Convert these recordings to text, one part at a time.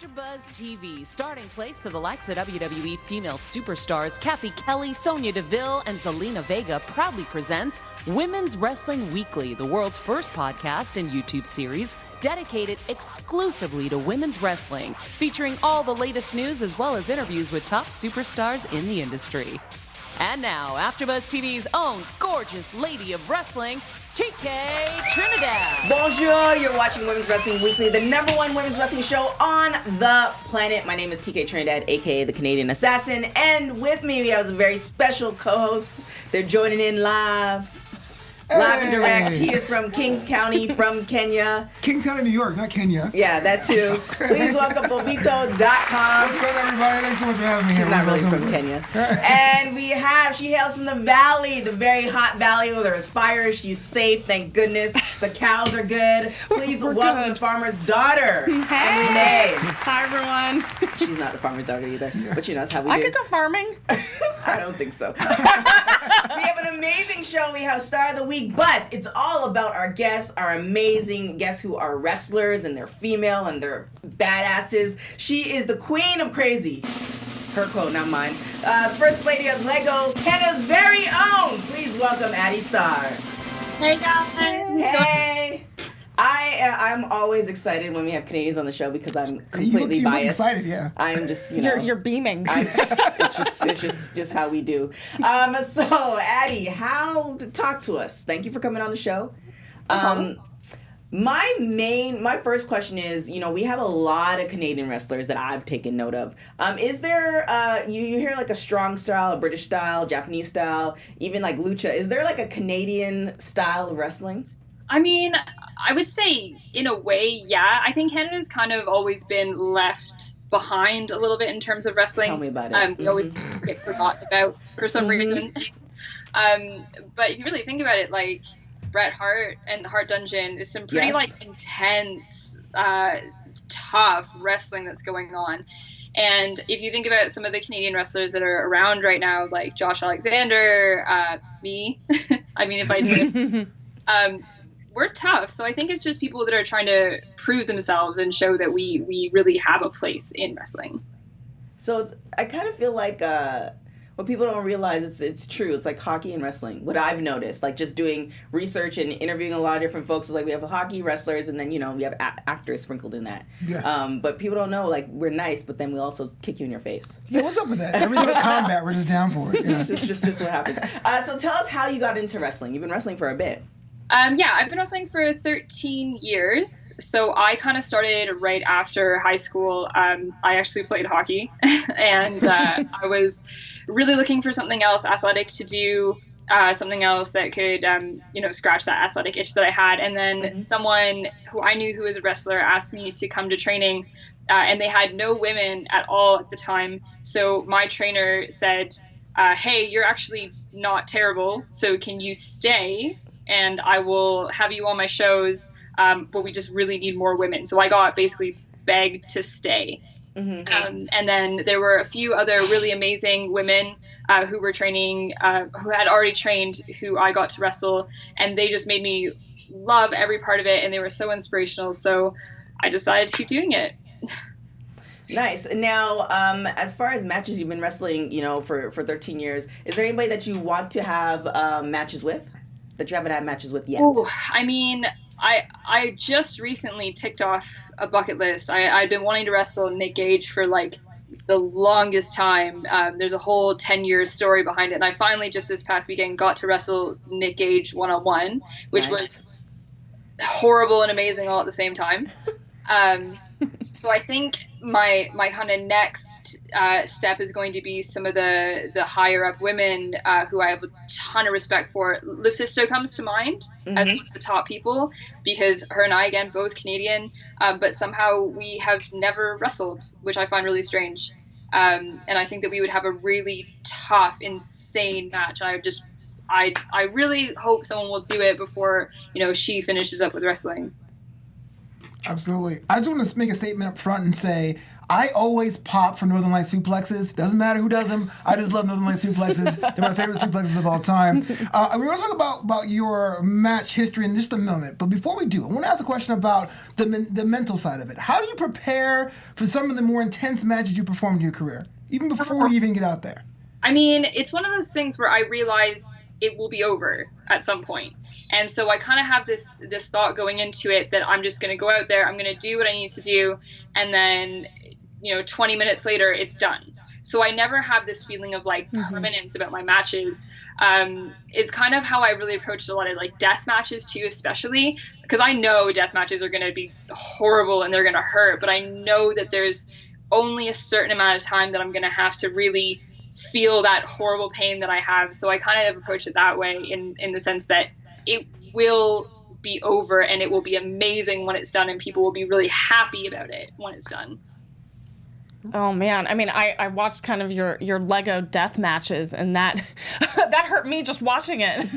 AfterBuzz TV, starting place to the likes of WWE female superstars Cathy, Kelley, Sonya, Deville, and Zelina Vega proudly presents Women's Wrestling Weekly, the world's first podcast and YouTube series dedicated exclusively to women's wrestling, featuring all the latest news as well as interviews with top superstars in the industry. And now, AfterBuzz TV's own gorgeous lady of wrestling, TK Trinidad. Bonjour, you're watching Women's Wrestling Weekly, the #1 women's wrestling show on the planet. My name is TK Trinidad, aka the Canadian Assassin, and with me we have a very special co-host. They're joining in live and direct. He is from Kings County, from Kenya. Kings County, New York, not Kenya. Yeah, that too. Please welcome Bobito.com. What's going on, everybody? Thanks so much for having me here. He's not really from Kenya. And she hails from the valley, the very hot valley where there's fires. She's safe, thank goodness. The cows are good. Please welcome the farmer's daughter, Emily Mae. Hi, everyone. She's not the farmer's daughter either, but you know, that's how we do. I could go farming. I don't think so. We have an amazing show. We have Star of the Week, but it's all about our guests, our amazing guests who are wrestlers, and they're female, and they're badasses. She is the queen of crazy. Her quote, not mine. The first lady of Lego, Canada's very own. Please welcome Addy Starr. Hey, guys. Hey. I'm always excited when we have Canadians on the show because I'm completely you biased. Look excited, yeah. I'm just, you know. You're beaming. It's just how we do. So, Addy, talk to us. Thank you for coming on the show. My first question is, you know, we have a lot of Canadian wrestlers that I've taken note of. Is there, you hear like a strong style, a British style, Japanese style, even like lucha. Is there like a Canadian style of wrestling? I mean, I would say in a way, yeah. I think Canada's kind of always been left behind a little bit in terms of wrestling. Tell me about it. We always get forgotten about for some reason. But if you really think about it, like Bret Hart and the Hart Dungeon is some pretty like intense, tough wrestling that's going on. And if you think about some of the Canadian wrestlers that are around right now, like Josh Alexander, me, I mean, if I do this, we're tough. So I think it's just people that are trying to prove themselves and show that we really have a place in wrestling. So I kind of feel like what people don't realize, it's true. It's like hockey and wrestling. What I've noticed, like just doing research and interviewing a lot of different folks, is like we have hockey wrestlers and then, you know, we have actors sprinkled in that. Yeah. But people don't know, like, we're nice, but then we also kick you in your face. Yeah, what's up with that? Everything with combat, we're just down for it. Yeah. just what happens. So tell us how you got into wrestling. You've been wrestling for a bit. Yeah, I've been wrestling for 13 years. So I kind of started right after high school. I actually played hockey and I was really looking for something else athletic to do, something else that could, scratch that athletic itch that I had. And then someone who I knew who was a wrestler asked me to come to training, and they had no women at all at the time. So my trainer said, hey, you're actually not terrible. So can you stay? And I will have you on my shows, but we just really need more women. So I got basically begged to stay. And then there were a few other really amazing women who were training, who had already trained, who I got to wrestle. And they just made me love every part of it. And they were so inspirational. So I decided to keep doing it. Nice. Now, as far as matches, you've been wrestling, you know, for 13 years. Is there anybody that you want to have matches with? That you haven't had matches with yet? Ooh, I mean, I just recently ticked off a bucket list. I'd been wanting to wrestle Nick Gage for like the longest time. There's a whole 10-year story behind it. And I finally just this past weekend got to wrestle Nick Gage one-on-one, which was horrible and amazing all at the same time. So I think my kind of next step is going to be some of the higher up women who I have a ton of respect for. Lufisto comes to mind as one of the top people because her and I, again, both Canadian, but somehow we have never wrestled, which I find really strange. And I think that we would have a really tough, insane match. I really hope someone will do it before, you know, she finishes up with wrestling. Absolutely. I just want to make a statement up front and say I always pop for Northern Light suplexes. Doesn't matter who does them. I just love Northern Light suplexes. They're my favorite suplexes of all time. We're going to talk about your match history in just a moment. But before we do, I want to ask a question about the mental side of it. How do you prepare for some of the more intense matches you performed in your career, even before you even get out there? I mean, it's one of those things where I realize it will be over at some point. And so I kind of have this thought going into it that I'm just going to go out there, I'm going to do what I need to do, and then, 20 minutes later, it's done. So I never have this feeling of like permanence about my matches. It's kind of how I really approached a lot of like death matches too, especially because I know death matches are going to be horrible and they're going to hurt, but I know that there's only a certain amount of time that I'm going to have to really feel that horrible pain that I have. So I kind of approach it that way in the sense that it will be over and it will be amazing when it's done and people will be really happy about it when it's done. Oh man, I mean, I watched kind of your Lego death matches, and that that hurt me just watching it.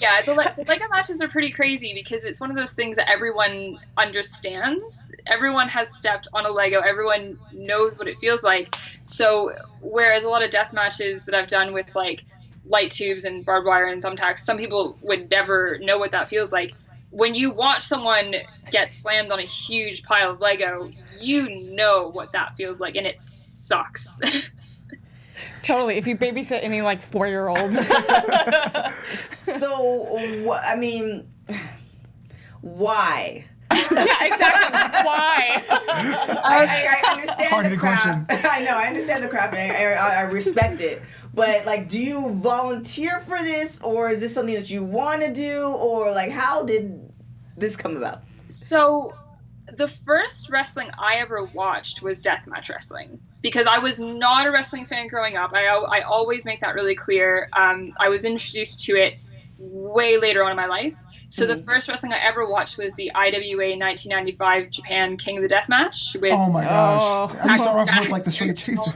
Yeah, the Lego matches are pretty crazy because it's one of those things that everyone understands. Everyone has stepped on a Lego. Everyone knows what it feels like. So whereas a lot of death matches that I've done with like light tubes and barbed wire and thumbtacks, some people would never know what that feels like. When you watch someone get slammed on a huge pile of Lego, you know what that feels like, and it sucks. Totally. If you babysit any like 4-year-olds. So, I mean, why? Yeah, exactly. Why? I understand Hard the question. craft. I know, I understand the craft, and I respect it. But, like, do you volunteer for this, or is this something that you want to do, or, like, how did this come about? So, the first wrestling I ever watched was deathmatch wrestling, because I was not a wrestling fan growing up. I always make that really clear. I was introduced to it way later on in my life. So the first wrestling I ever watched was the IWA 1995 Japan King of the Death match. With, Oh my gosh. I just start off with like the straight chaser.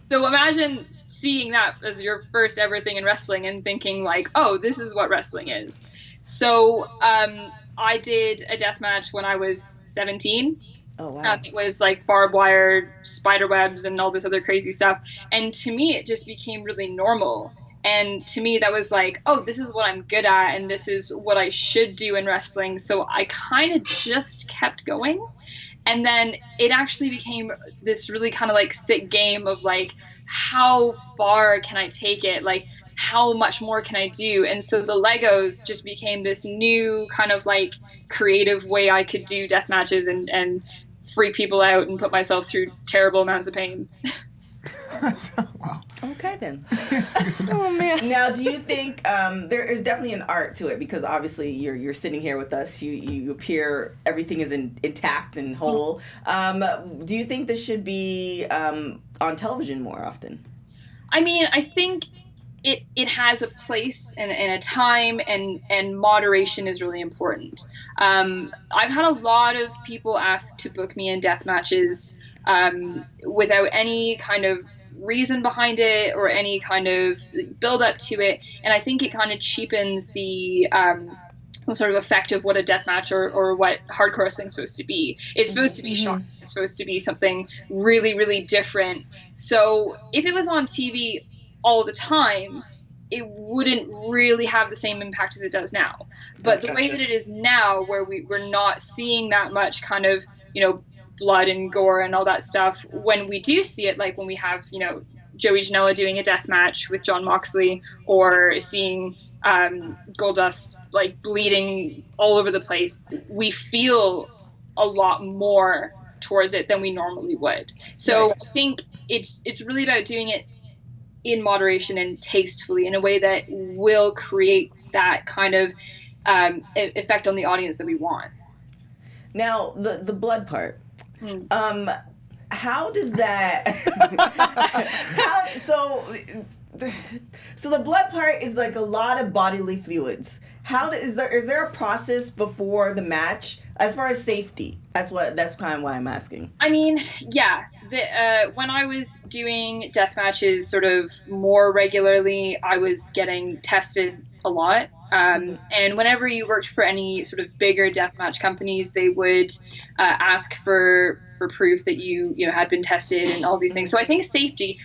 So imagine seeing that as your first ever thing in wrestling and thinking like, oh, this is what wrestling is. So I did a death match when I was 17. Oh, wow. It was like barbed wire, spider webs, and all this other crazy stuff. And to me, it just became really normal. And to me, that was like, oh, this is what I'm good at, and this is what I should do in wrestling. So I kind of just kept going. And then it actually became this really kind of like sick game of like, how far can I take it? Like, how much more can I do? And so the Legos just became this new kind of like creative way I could do death matches and freak people out and put myself through terrible amounts of pain. Wow. Okay, then. Oh man. Now, do you think there is definitely an art to it? Because obviously you're sitting here with us. You appear everything is intact and whole. Do you think this should be on television more often? I mean, I think it has a place and a time, and moderation is really important. I've had a lot of people ask to book me in death matches without any kind of reason behind it or any kind of build up to it, and I think it kind of cheapens the sort of effect of what a death match or what hardcore wrestling is supposed to be. It's supposed to be shocking. It's supposed to be something really, really different. So if it was on TV all the time, it wouldn't really have the same impact as it does now. But the way that it is now, where we're not seeing that much kind of, blood and gore and all that stuff, when we do see it, like when we have, Joey Janela doing a death match with Jon Moxley, or seeing Goldust like bleeding all over the place, we feel a lot more towards it than we normally would. So I think it's really about doing it in moderation and tastefully, in a way that will create that kind of effect on the audience that we want. Now, the blood part. How does that? So the blood part is like a lot of bodily fluids. Is there a process before the match as far as safety? That's kind of why I'm asking. I mean, yeah. When I was doing death matches sort of more regularly, I was getting tested a lot. And whenever you worked for any sort of bigger deathmatch companies, they would ask for proof that you know had been tested and all these things. So I think safety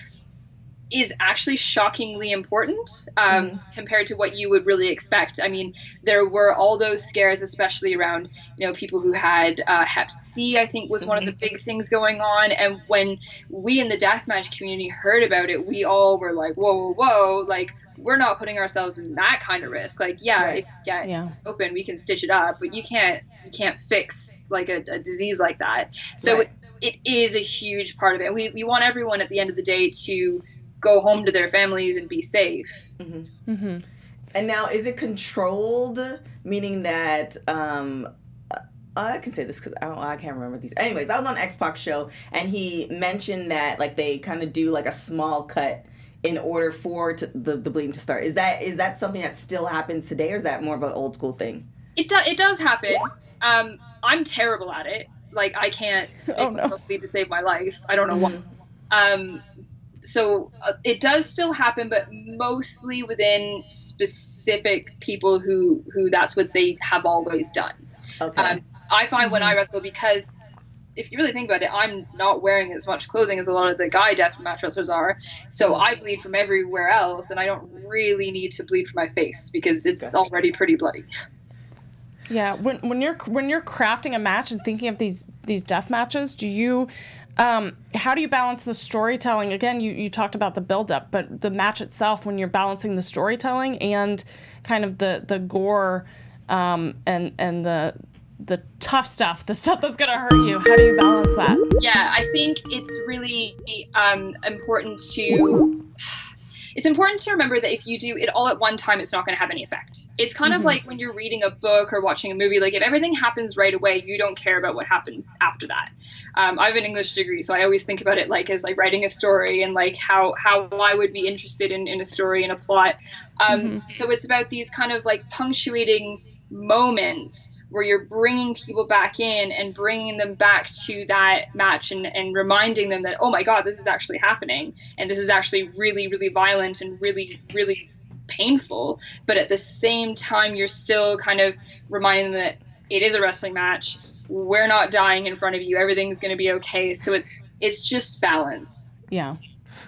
is actually shockingly important compared to what you would really expect. I mean, there were all those scares, especially around, you know, people who had Hep C, I think was one of the big things going on. And when we in the deathmatch community heard about it, we all were like, whoa, whoa, whoa, like, we're not putting ourselves in that kind of risk. Like, if you get open, we can stitch it up, but you can't fix like a disease like that. So it is a huge part of it. We want everyone at the end of the day to go home to their families and be safe. And now, is it controlled? Meaning that I can say this because I can't remember these. Anyways, I was on X-Pac's show and he mentioned that like they kind of do like a small cut in order for the bleeding to start. Is that something that still happens today, or is that more of an old school thing? It does happen. I'm terrible at it. Like, I can't make myself bleed to save my life. I don't know why. So it does still happen, but mostly within specific people who that's what they have always done. Okay. I find when I wrestle, because if you really think about it, I'm not wearing as much clothing as a lot of the guy deathmatch wrestlers are. So I bleed from everywhere else, and I don't really need to bleed from my face because it's already pretty bloody. Yeah, when you're crafting a match and thinking of these death matches, do you how do you balance the storytelling? Again, you talked about the build-up, but the match itself, when you're balancing the storytelling and kind of the gore and the tough stuff, the stuff that's gonna hurt you, how do you balance that? Yeah, I think it's really important to remember that if you do it all at one time, it's not going to have any effect. It's kind of like when you're reading a book or watching a movie, like if everything happens right away, you don't care about what happens after that. I have an English degree, so I always think about it like as like writing a story and like how I would be interested in a story and a plot. So it's about these kind of like punctuating moments where you're bringing people back in and bringing them back to that match and reminding them that, oh my God, this is actually happening. And this is actually really, really violent and really, really painful. But at the same time, you're still kind of reminding them that it is a wrestling match. We're not dying in front of you. Everything's going to be okay. So it's just balance. Yeah.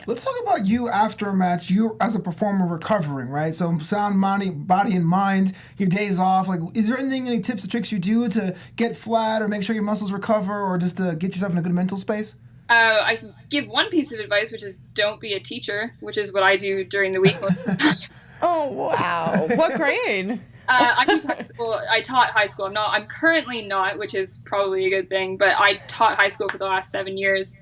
Let's talk about you after a match. You as a performer recovering, right? So sound, body, and mind. Your days off. Like, is there any tips or tricks you do to get flat or make sure your muscles recover, or just to get yourself in a good mental space? I can give one piece of advice, which is don't be a teacher, which is what I do during the week most of the time. Oh wow! What grade? I teach high school. I taught high school. I'm currently not, which is probably a good thing. But I taught high school for the last 7 years.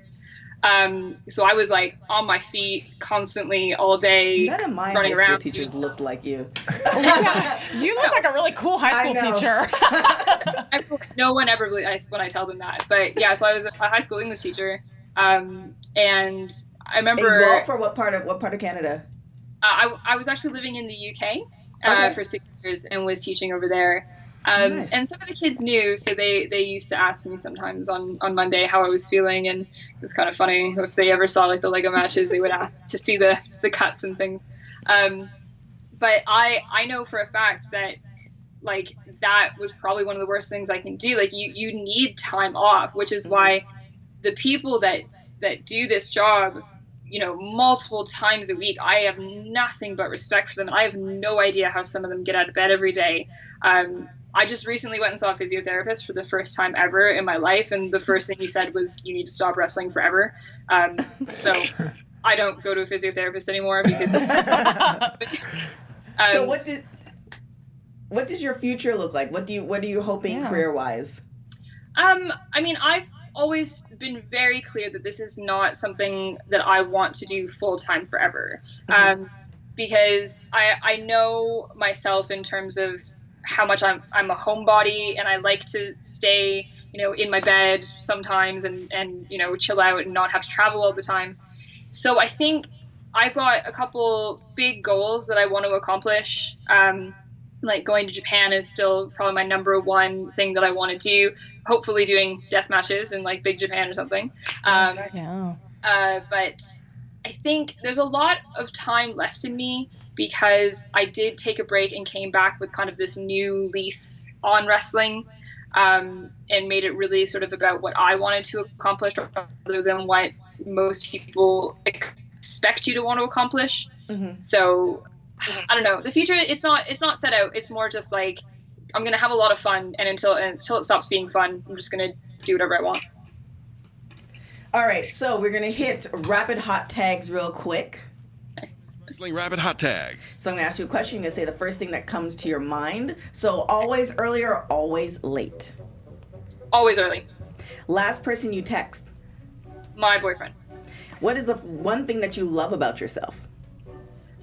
So I was like on my feet constantly all day. None of my running high school around. teachers looked like you. You look like a really cool high school teacher. No one ever believes when I tell them that. But yeah, so I was a high school English teacher, and I remember. And for what part of Canada? I was actually living in the UK for 6 years and was teaching over there. Nice. And some of the kids knew, so they used to ask me sometimes on Monday how I was feeling, and it was kind of funny. If they ever saw like the Lego matches, they would ask to see the cuts and things. But I know for a fact that like that was probably one of the worst things I can do. Like you need time off, which is why the people that do this job, you know, multiple times a week, I have nothing but respect for them. I have no idea how some of them get out of bed every day. I just recently went and saw a physiotherapist for the first time ever in my life, and the first thing he said was, "You need to stop wrestling forever." So I don't go to a physiotherapist anymore because. So what does your future look like? What are you hoping career-wise? I mean, I've always been very clear that this is not something that I want to do full-time forever. Because I know myself in terms of how much I'm a homebody, and I like to stay, you know, in my bed sometimes and you know, chill out and not have to travel all the time. So I think I've got a couple big goals that I want to accomplish. Like going to Japan is still probably my number one thing that I want to do. Hopefully doing death matches in like Big Japan or something. But I think there's a lot of time left in me, because I did take a break and came back with kind of this new lease on wrestling, and made it really sort of about what I wanted to accomplish rather than what most people expect you to want to accomplish. So I don't know. The future, it's not set out. It's more just like, I'm going to have a lot of fun, and until it stops being fun, I'm just going to do whatever I want. All right, so we're going to hit rapid hot tags real quick. Wrestling Rapid Hot Tag. So I'm going to ask you a question. You're going to say the first thing that comes to your mind. So always early or always late? Always early. Last person you text? My boyfriend. What is the one thing that you love about yourself?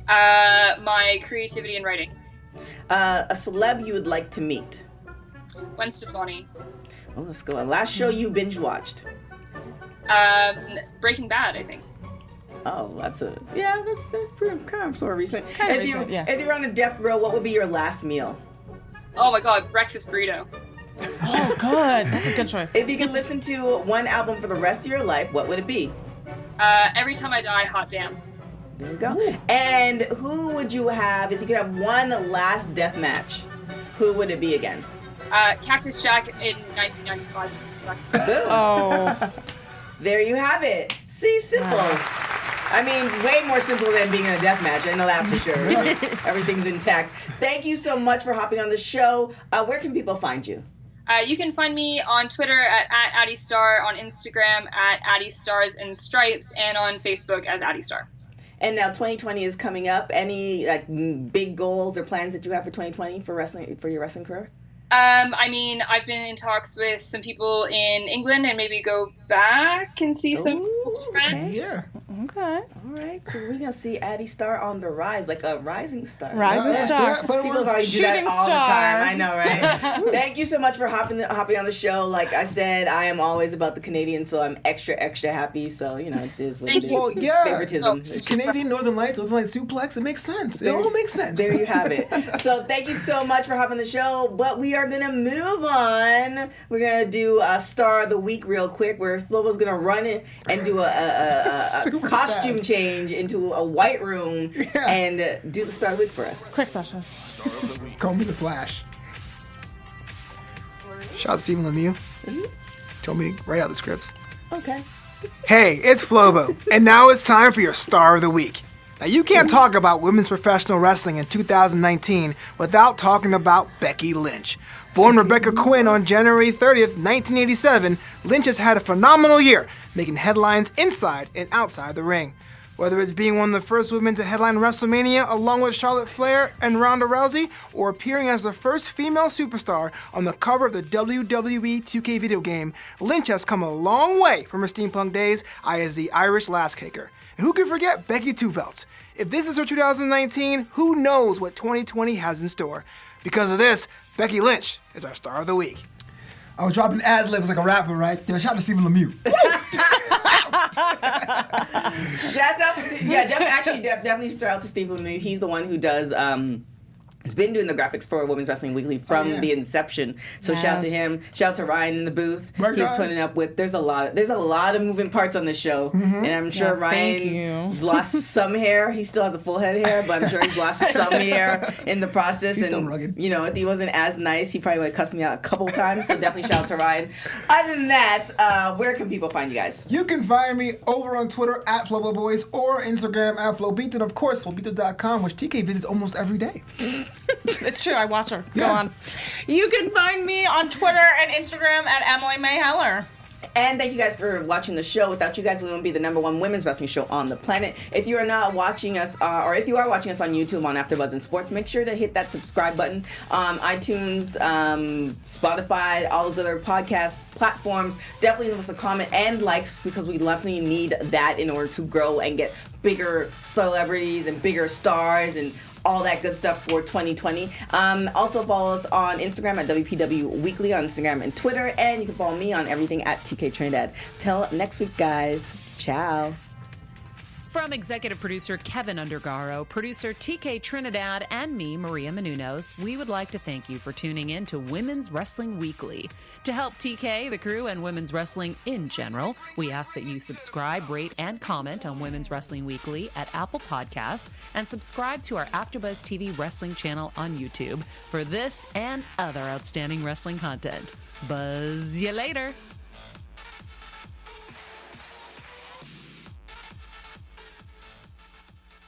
My creativity in writing. A celeb you would like to meet? Gwen Stefani. Oh, let's go. Last show you binge watched? Breaking Bad, I think. Oh, that's pretty kind of sort of recent. Kind of recent, yeah. If you're on a death row, what would be your last meal? Oh my god, breakfast burrito. Oh, good. That's a good choice. If you could listen to one album for the rest of your life, what would it be? Every Time I Die, Hot Damn. There you go. And who would you have, if you could have one last death match, who would it be against? Cactus Jack in 1995. Boom. Oh. There you have it. See, simple. I mean, way more simple than being in a death match. I know that for sure. Everything's intact. Thank you so much for hopping on the show. Where can people find you? You can find me on Twitter at Addy Starr, on Instagram at Addy Stars and Stripes, and on Facebook as Addy Starr. And now 2020 is coming up. Any big goals or plans that you have for 2020 for your wrestling career? I mean, I've been in talks with some people in England and maybe go back and see some friends. Okay. Yeah. Okay. All right, so we're going to see Addy Starr on the rise, like a rising star. Rising star. Yeah, but People already do that Shooting all star. the time. I know, right? Thank you so much for hopping on the show. Like I said, I am always about the Canadian, so I'm extra happy. So, it is what Thank it is. you. Well, It's yeah. favoritism. It's just- Canadian Northern Lights suplex. It makes sense. It all makes sense. There you have it. So thank you so much for hopping on the show. But we are going to move on. We're going to do a Star of the Week real quick, where Flobo's going to run it and do a Super costume fast. change into a white room and do the Star of the Week for us. Quick session. Call me the Flash. Shout out to Stephen Lemieux. Told me to write out the scripts. Okay. Hey, it's Flobo, and now it's time for your Star of the Week. Now, you can't talk about women's professional wrestling in 2019 without talking about Becky Lynch. Born Rebecca Quinn on January 30th, 1987, Lynch has had a phenomenal year, making headlines inside and outside the ring. Whether it's being one of the first women to headline WrestleMania along with Charlotte Flair and Ronda Rousey, or appearing as the first female superstar on the cover of the WWE 2K video game, Lynch has come a long way from her steampunk days as the Irish Lass Kicker. And who could forget Becky Two Belts? If this is her 2019, who knows what 2020 has in store? Because of this, Becky Lynch is our Star of the Week. I was dropping ad-libs like a rapper, right? Shout out to Stephen Lemieux. Shouts out, definitely shout out to Steve Lemieux. He's the one who does. He's been doing the graphics for Women's Wrestling Weekly from the inception. So shout out to him. Shout out to Ryan in the booth. He's putting up with. There's a lot of moving parts on this show, and I'm sure Ryan's lost some hair. He still has a full head of hair, but I'm sure he's lost some hair in the process. He's still rugged. If he wasn't as nice, he probably would have cussed me out a couple times. So definitely shout out to Ryan. Other than that, where can people find you guys? You can find me over on Twitter at FloboBoys or Instagram at Flobito, and of course Flobito.com, which TK visits almost every day. It's true. I watch her. Go on. You can find me on Twitter and Instagram at Emily Mae Heller. And thank you guys for watching the show. Without you guys, we wouldn't be the #1 women's wrestling show on the planet. If you are not watching us, or if you are watching us on YouTube on AfterBuzz and Sports, make sure to hit that subscribe button. iTunes, Spotify, all those other podcast platforms. Definitely leave us a comment and likes, because we definitely need that in order to grow and get bigger celebrities and bigger stars and all that good stuff for 2020. Also follow us on Instagram at WPW Weekly on Instagram and Twitter, and you can follow me on everything at TK Trinidad. Till next week, guys. Ciao. From executive producer Kevin Undergaro, producer TK Trinidad, and me, Maria Menounos, we would like to thank you for tuning in to Women's Wrestling Weekly. To help TK, the crew, and women's wrestling in general, we ask that you subscribe, rate, and comment on Women's Wrestling Weekly at Apple Podcasts, and subscribe to our AfterBuzz TV wrestling channel on YouTube for this and other outstanding wrestling content. Buzz you later!